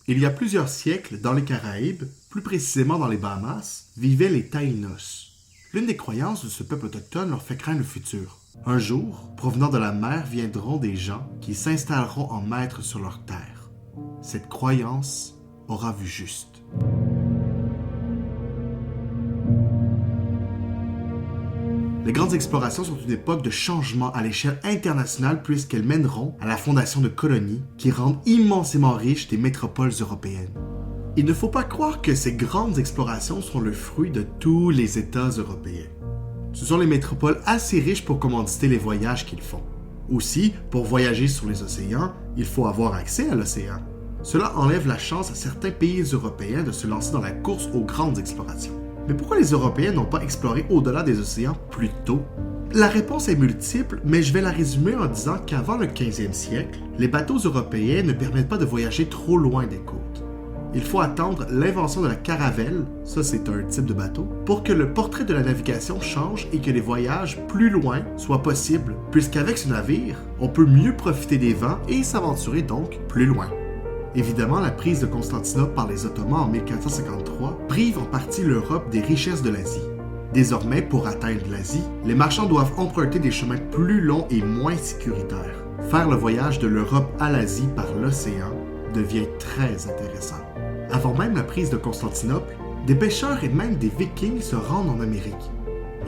Il y a plusieurs siècles, dans les Caraïbes, plus précisément dans les Bahamas, vivaient les Taïnos. L'une des croyances de ce peuple autochtone leur fait craindre le futur. Un jour, provenant de la mer, viendront des gens qui s'installeront en maîtres sur leur terre. Cette croyance aura vu juste. Les grandes explorations sont une époque de changement à l'échelle internationale puisqu'elles mèneront à la fondation de colonies qui rendent immensément riches des métropoles européennes. Il ne faut pas croire que ces grandes explorations sont le fruit de tous les États européens. Ce sont les métropoles assez riches pour commanditer les voyages qu'ils font. Aussi, pour voyager sur les océans, il faut avoir accès à l'océan. Cela enlève la chance à certains pays européens de se lancer dans la course aux grandes explorations. Mais pourquoi les Européens n'ont pas exploré au-delà des océans plus tôt? La réponse est multiple, mais je vais la résumer en disant qu'avant le 15e siècle, les bateaux européens ne permettent pas de voyager trop loin des côtes. Il faut attendre l'invention de la caravelle, ça c'est un type de bateau, pour que le portrait de la navigation change et que les voyages plus loin soient possibles, puisqu'avec ce navire, on peut mieux profiter des vents et s'aventurer donc plus loin. Évidemment, la prise de Constantinople par les Ottomans en 1453 prive en partie l'Europe des richesses de l'Asie. Désormais, pour atteindre l'Asie, les marchands doivent emprunter des chemins plus longs et moins sécuritaires. Faire le voyage de l'Europe à l'Asie par l'océan devient très intéressant. Avant même la prise de Constantinople, des pêcheurs et même des Vikings se rendent en Amérique.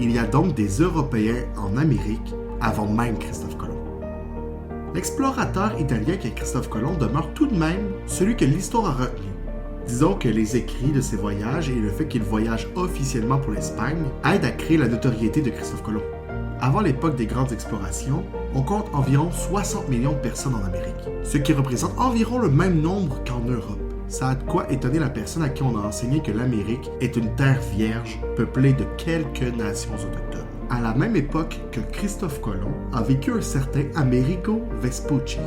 Il y a donc des Européens en Amérique avant même Christophe Colomb. L'explorateur italien qu'est Christophe Colomb demeure tout de même celui que l'histoire a retenu. Disons que les écrits de ses voyages et le fait qu'il voyage officiellement pour l'Espagne aident à créer la notoriété de Christophe Colomb. Avant l'époque des grandes explorations, on compte environ 60 millions de personnes en Amérique, ce qui représente environ le même nombre qu'en Europe. Ça a de quoi étonner la personne à qui on a enseigné que l'Amérique est une terre vierge peuplée de quelques nations autochtones. À la même époque que Christophe Colomb a vécu un certain Amerigo Vespucci.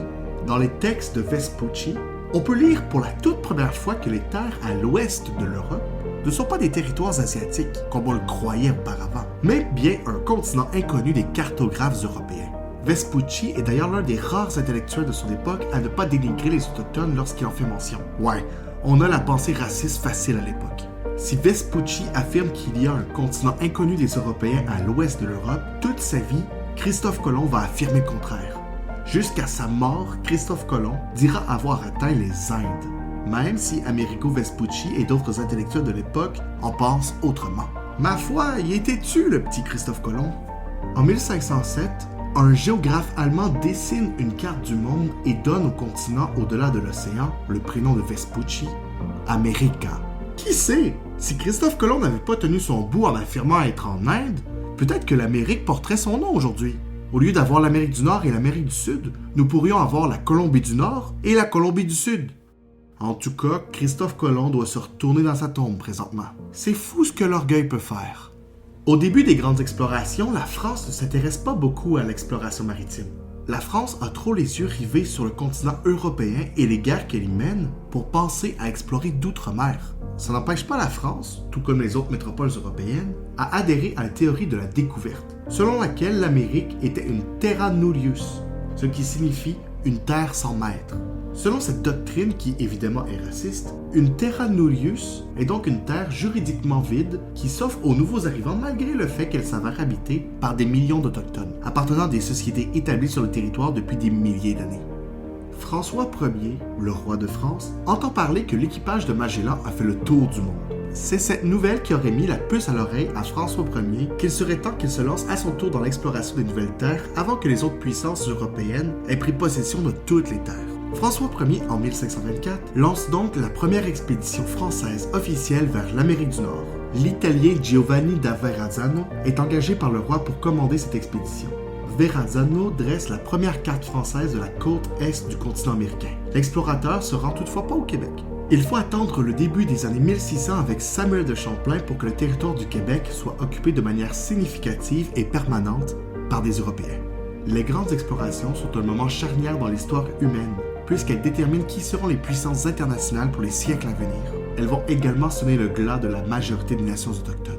Dans les textes de Vespucci, on peut lire pour la toute première fois que les terres à l'ouest de l'Europe ne sont pas des territoires asiatiques, comme on le croyait auparavant, mais bien un continent inconnu des cartographes européens. Vespucci est d'ailleurs l'un des rares intellectuels de son époque à ne pas dénigrer les autochtones lorsqu'il en fait mention. Ouais, on a la pensée raciste facile à l'époque. Si Vespucci affirme qu'il y a un continent inconnu des Européens à l'ouest de l'Europe, toute sa vie, Christophe Colomb va affirmer le contraire. Jusqu'à sa mort, Christophe Colomb dira avoir atteint les Indes, même si Amerigo Vespucci et d'autres intellectuels de l'époque en pensent autrement. Ma foi, y était-tu le petit Christophe Colomb? En 1507, un géographe allemand dessine une carte du monde et donne au continent au-delà de l'océan le prénom de Vespucci, America. Qui sait? Si Christophe Colomb n'avait pas tenu son bout en affirmant être en Inde, peut-être que l'Amérique porterait son nom aujourd'hui. Au lieu d'avoir l'Amérique du Nord et l'Amérique du Sud, nous pourrions avoir la Colombie du Nord et la Colombie du Sud. En tout cas, Christophe Colomb doit se retourner dans sa tombe présentement. C'est fou ce que l'orgueil peut faire. Au début des grandes explorations, la France ne s'intéresse pas beaucoup à l'exploration maritime. La France a trop les yeux rivés sur le continent européen et les guerres qu'elle y mène pour penser à explorer d'outre-mer. Ça n'empêche pas la France, tout comme les autres métropoles européennes, à adhérer à la théorie de la découverte, selon laquelle l'Amérique était une terra nullius, ce qui signifie une terre sans maître. Selon cette doctrine, qui évidemment est raciste, une terra nullius est donc une terre juridiquement vide qui s'offre aux nouveaux arrivants malgré le fait qu'elle s'avère habitée par des millions d'autochtones, appartenant à des sociétés établies sur le territoire depuis des milliers d'années. François Ier, le roi de France, entend parler que l'équipage de Magellan a fait le tour du monde. C'est cette nouvelle qui aurait mis la puce à l'oreille à François Ier qu'il serait temps qu'il se lance à son tour dans l'exploration des nouvelles terres avant que les autres puissances européennes aient pris possession de toutes les terres. François Ier, en 1524, lance donc la première expédition française officielle vers l'Amérique du Nord. L'Italien Giovanni da Verrazzano est engagé par le roi pour commander cette expédition. Verrazzano dresse la première carte française de la côte est du continent américain. L'explorateur se rend toutefois pas au Québec. Il faut attendre le début des années 1600 avec Samuel de Champlain pour que le territoire du Québec soit occupé de manière significative et permanente par des Européens. Les grandes explorations sont un moment charnière dans l'histoire humaine, puisqu'elles déterminent qui seront les puissances internationales pour les siècles à venir. Elles vont également sonner le glas de la majorité des nations autochtones.